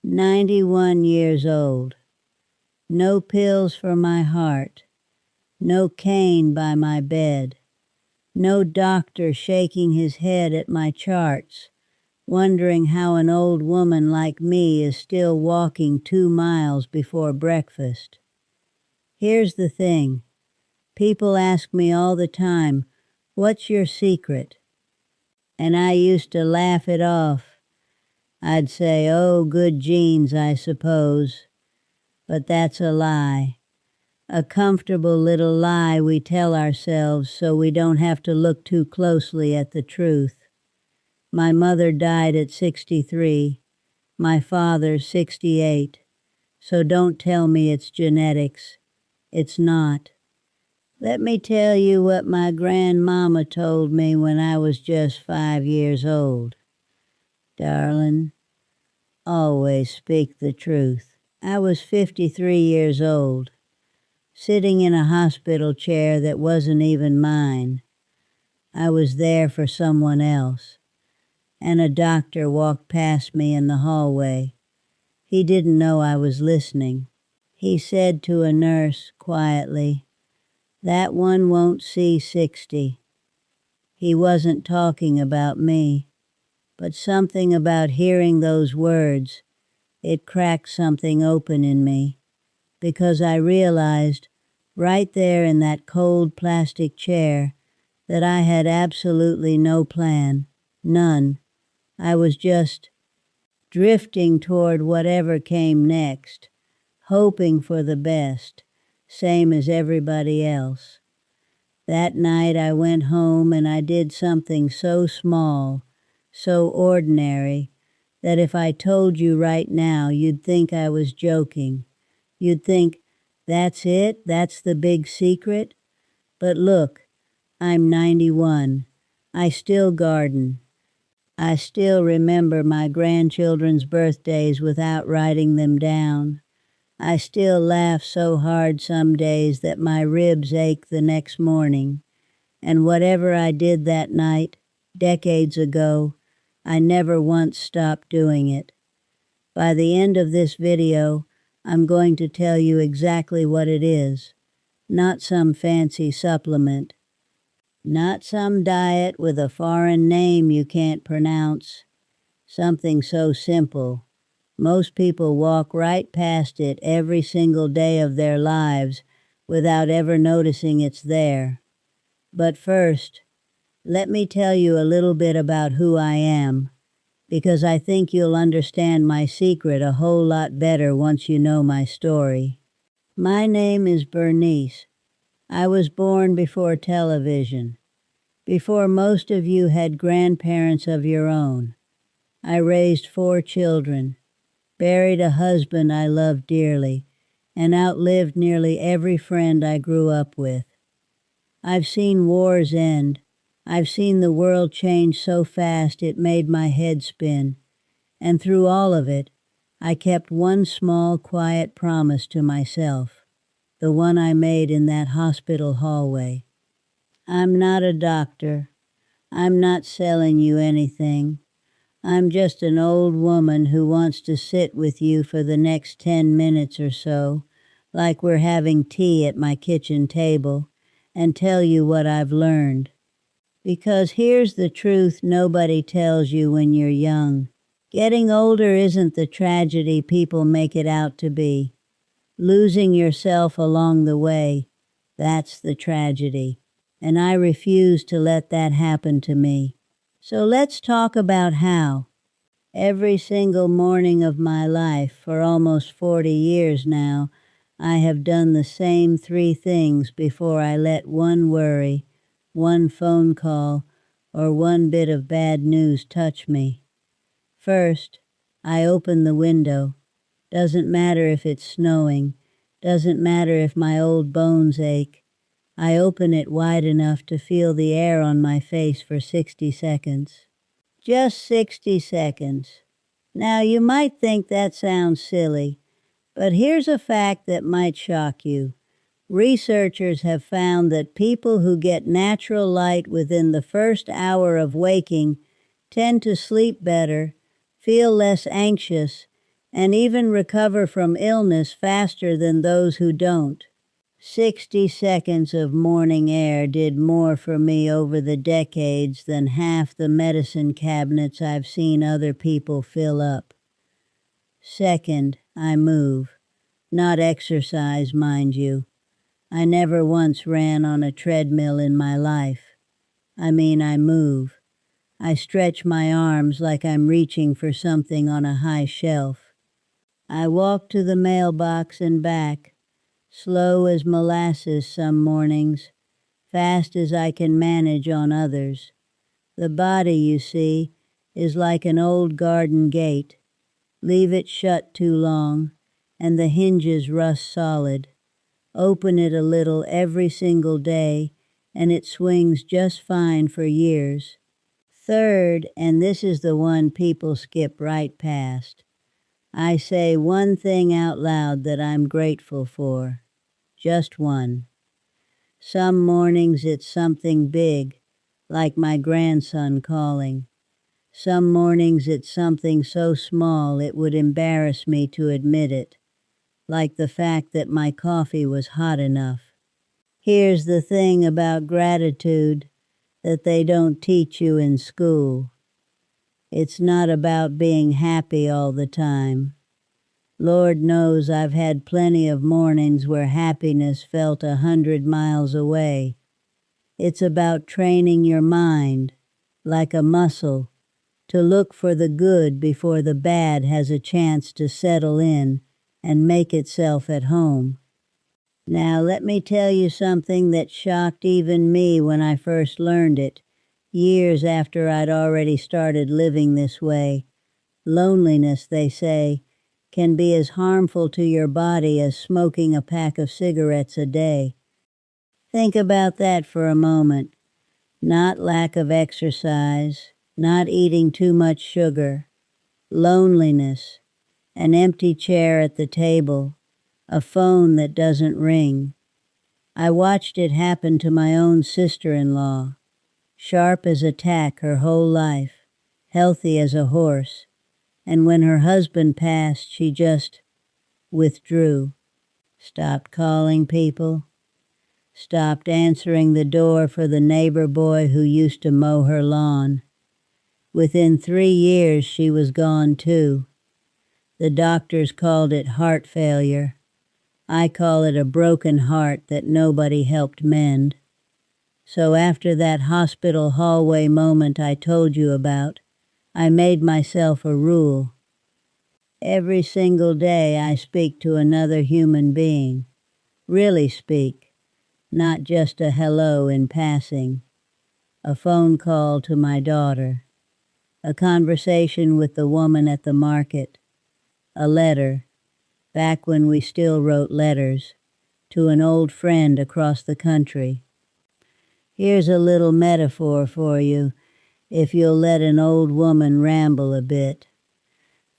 91 years old. No pills for my heart. No cane by my bed. No doctor shaking his head at my charts, wondering how an old woman like me is still walking 2 miles before breakfast. Here's the thing. People ask me all the time, "What's your secret?" And I used to laugh it off. I'd say, "Oh, good genes, I suppose." But that's a lie. A comfortable little lie we tell ourselves so we don't have to look too closely at the truth. My mother died at 63, my father 68, so don't tell me it's genetics. It's not. Let me tell you what my grandmama told me when I was just 5 years old. Darling, always speak the truth. I was 53 years old, sitting in a hospital chair that wasn't even mine. I was there for someone else, and a doctor walked past me in the hallway. He didn't know I was listening. He said to a nurse quietly, "That one won't see 60. He wasn't talking about me, but something about hearing those words, it cracked something open in me, because I realized right there in that cold plastic chair that I had absolutely no plan, none. I was just drifting toward whatever came next, hoping for the best, same as everybody else. That night I went home and I did something so small, so ordinary, that if I told you right now, you'd think I was joking. You'd think, that's it? That's the big secret? But look, I'm 91. I still garden. I still remember my grandchildren's birthdays without writing them down. I still laugh so hard some days that my ribs ache the next morning. And whatever I did that night, decades ago, I never once stopped doing it. By the end of this video, I'm going to tell you exactly what it is, not some fancy supplement, not some diet with a foreign name you can't pronounce, something so simple. Most people walk right past it every single day of their lives without ever noticing it's there. But first, let me tell you a little bit about who I am, because I think you'll understand my secret a whole lot better once you know my story. My name is Bernice. I was born before television, before most of you had grandparents of your own. I raised 4 children, buried a husband I loved dearly, and outlived nearly every friend I grew up with. I've seen wars end. I've seen the world change so fast it made my head spin. And through all of it, I kept one small, quiet promise to myself, the one I made in that hospital hallway. I'm not a doctor. I'm not selling you anything. I'm just an old woman who wants to sit with you for the next 10 minutes or so, like we're having tea at my kitchen table, and tell you what I've learned. Because here's the truth nobody tells you when you're young. Getting older isn't the tragedy people make it out to be. Losing yourself along the way, that's the tragedy. And I refuse to let that happen to me. So let's talk about how. Every single morning of my life, for almost 40 years now, I have done the same 3 things before I let one worry, one phone call, or one bit of bad news touch me. First, I open the window. Doesn't matter if it's snowing. Doesn't matter if my old bones ache. I open it wide enough to feel the air on my face for 60 seconds. Just 60 seconds. Now, you might think that sounds silly, but here's a fact that might shock you. Researchers have found that people who get natural light within the first hour of waking tend to sleep better, feel less anxious, and even recover from illness faster than those who don't. 60 seconds of morning air did more for me over the decades than half the medicine cabinets I've seen other people fill up. Second, I move. Not exercise, mind you. I never once ran on a treadmill in my life. I mean, I move. I stretch my arms like I'm reaching for something on a high shelf. I walk to the mailbox and back, slow as molasses some mornings, fast as I can manage on others. The body, you see, is like an old garden gate. Leave it shut too long, and the hinges rust solid. Open it a little every single day, and it swings just fine for years. Third, and this is the one people skip right past, I say one thing out loud that I'm grateful for. Just one. Some mornings it's something big, like my grandson calling. Some mornings it's something so small it would embarrass me to admit it, like the fact that my coffee was hot enough. Here's the thing about gratitude that they don't teach you in school. It's not about being happy all the time. Lord knows I've had plenty of mornings where happiness felt 100 miles away. It's about training your mind, like a muscle, to look for the good before the bad has a chance to settle in and make itself at home. Now let me tell you something that shocked even me when I first learned it, years after I'd already started living this way. Loneliness, they say, can be as harmful to your body as smoking a pack of cigarettes a day. Think about that for a moment. Not lack of exercise, not eating too much sugar. Loneliness, an empty chair at the table, a phone that doesn't ring. I watched it happen to my own sister-in-law. Sharp as a tack her whole life, healthy as a horse, and when her husband passed, she just withdrew, stopped calling people, stopped answering the door for the neighbor boy who used to mow her lawn. Within 3 years, she was gone too. The doctors called it heart failure. I call it a broken heart that nobody helped mend. So after that hospital hallway moment I told you about, I made myself a rule. Every single day I speak to another human being. Really speak, not just a hello in passing. A phone call to my daughter. A conversation with the woman at the market. A letter, back when we still wrote letters, to an old friend across the country. Here's a little metaphor for you, if you'll let an old woman ramble a bit.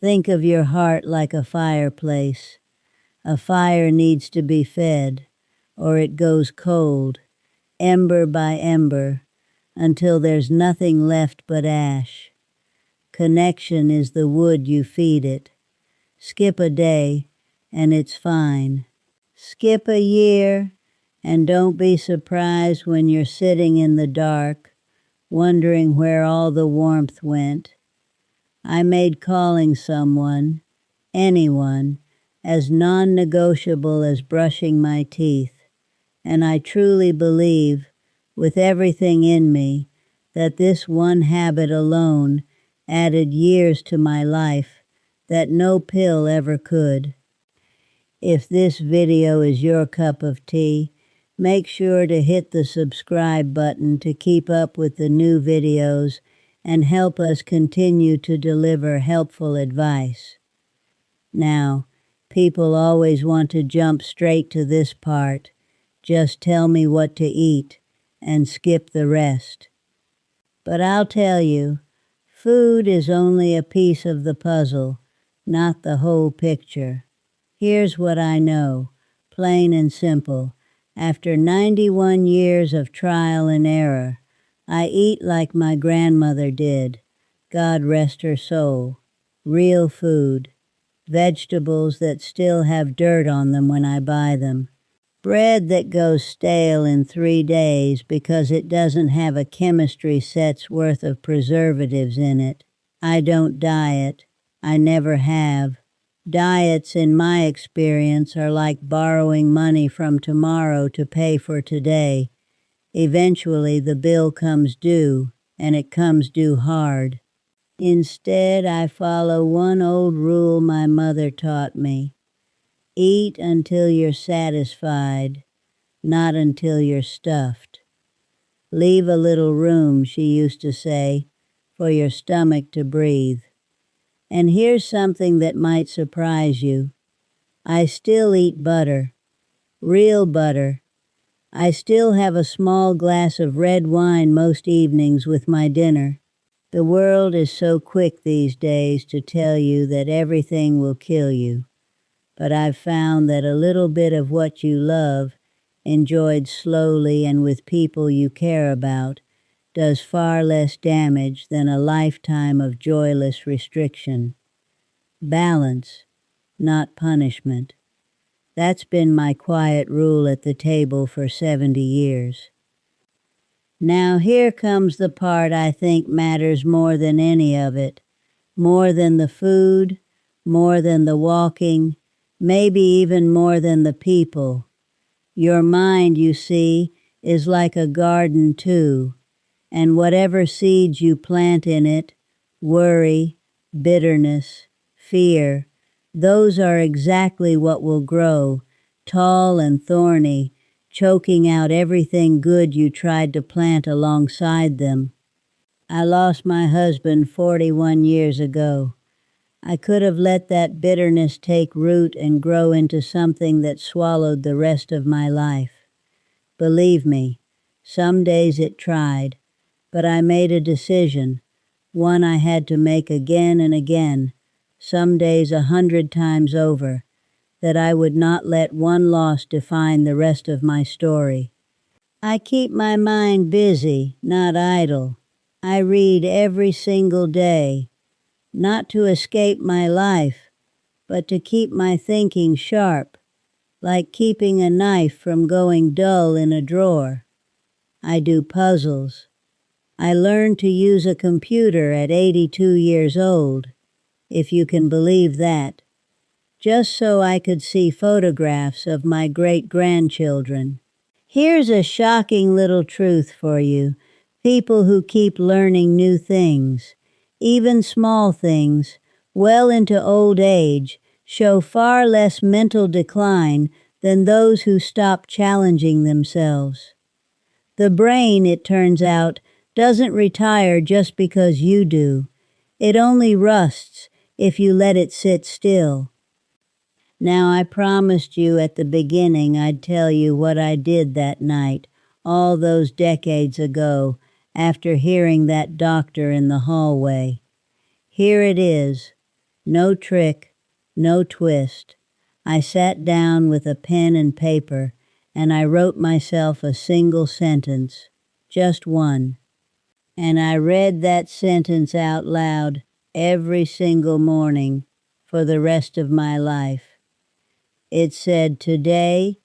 Think of your heart like a fireplace. A fire needs to be fed, or it goes cold, ember by ember, until there's nothing left but ash. Connection is the wood you feed it. Skip a day, and it's fine. Skip a year, and don't be surprised when you're sitting in the dark, wondering where all the warmth went. I made calling someone, anyone, as non-negotiable as brushing my teeth, and I truly believe, with everything in me, that this one habit alone added years to my life that no pill ever could. If this video is your cup of tea, make sure to hit the subscribe button to keep up with the new videos and help us continue to deliver helpful advice. Now, people always want to jump straight to this part. Just tell me what to eat and skip the rest. But I'll tell you, food is only a piece of the puzzle, not the whole picture. Here's what I know, plain and simple. After 91 years of trial and error, I eat like my grandmother did. God rest her soul. Real food. vegetables that still have dirt on them when I buy them, bread that goes stale in 3 days because it doesn't have a chemistry set's worth of preservatives in it. I don't diet. I never have. Diets, in my experience, are like borrowing money from tomorrow to pay for today. Eventually, the bill comes due, and it comes due hard. Instead, I follow one old rule my mother taught me. Eat until you're satisfied, not until you're stuffed. Leave a little room, she used to say, for your stomach to breathe. And here's something that might surprise you. I still eat butter, real butter. I still have a small glass of red wine most evenings with my dinner. The world is so quick these days to tell you that everything will kill you. But I've found that a little bit of what you love, enjoyed slowly and with people you care about, does far less damage than a lifetime of joyless restriction. Balance, not punishment. That's been my quiet rule at the table for 70 years. Now here comes the part I think matters more than any of it, more than the food, more than the walking, maybe even more than the people. Your mind, you see, is like a garden too, and whatever seeds you plant in it, worry, bitterness, fear, those are exactly what will grow, tall and thorny, choking out everything good you tried to plant alongside them. I lost my husband 41 years ago. I could have let that bitterness take root and grow into something that swallowed the rest of my life. Believe me, some days it tried, but I made a decision, one I had to make again and again, some days 100 times over, that I would not let one loss define the rest of my story. I keep my mind busy, not idle. I read every single day, not to escape my life, but to keep my thinking sharp, like keeping a knife from going dull in a drawer. I do puzzles. I learned to use a computer at 82 years old, if you can believe that, just so I could see photographs of my great-grandchildren. Here's a shocking little truth for you. People who keep learning new things, even small things, well into old age, show far less mental decline than those who stop challenging themselves. The brain, it turns out, doesn't retire just because you do. It only rusts if you let it sit still. Now, I promised you at the beginning I'd tell you what I did that night, all those decades ago, after hearing that doctor in the hallway. Here it is. No trick, no twist. I sat down with a pen and paper, and I wrote myself a single sentence, just one. And I read that sentence out loud every single morning for the rest of my life. It said, "Today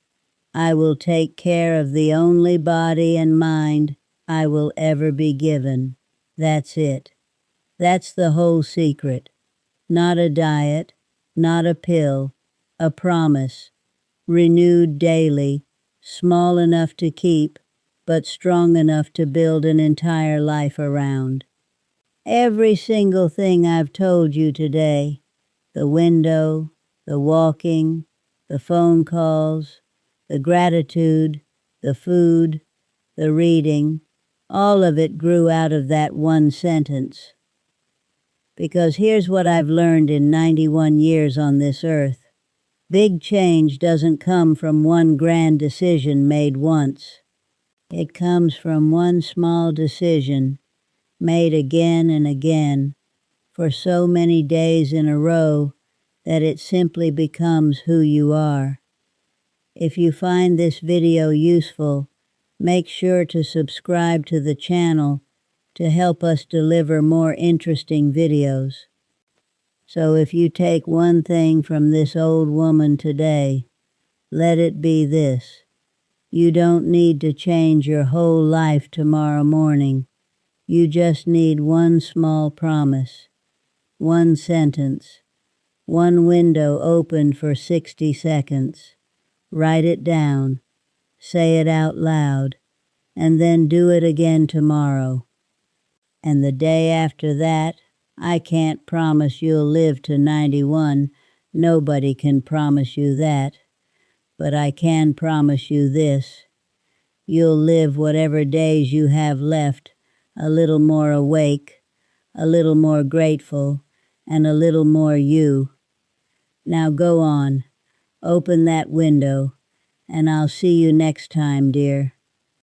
I will take care of the only body and mind I will ever be given." That's it. That's the whole secret. Not a diet, not a pill, a promise, renewed daily, small enough to keep, but strong enough to build an entire life around. Every single thing I've told you today, the window, the walking, the phone calls, the gratitude, the food, the reading, all of it grew out of that one sentence. Because here's what I've learned in 91 years on this earth. Big change doesn't come from one grand decision made once. It comes from one small decision made again and again for so many days in a row that it simply becomes who you are. If you find this video useful, make sure to subscribe to the channel to help us deliver more interesting videos. So if you take one thing from this old woman today, let it be this. You don't need to change your whole life tomorrow morning. You just need one small promise, one sentence, one window opened for 60 seconds. Write it down, say it out loud, and then do it again tomorrow. And the day after that, I can't promise you'll live to 91. Nobody can promise you that. But I can promise you this. You'll live whatever days you have left, a little more awake, a little more grateful, and a little more you. Now go on, open that window, and I'll see you next time, dear.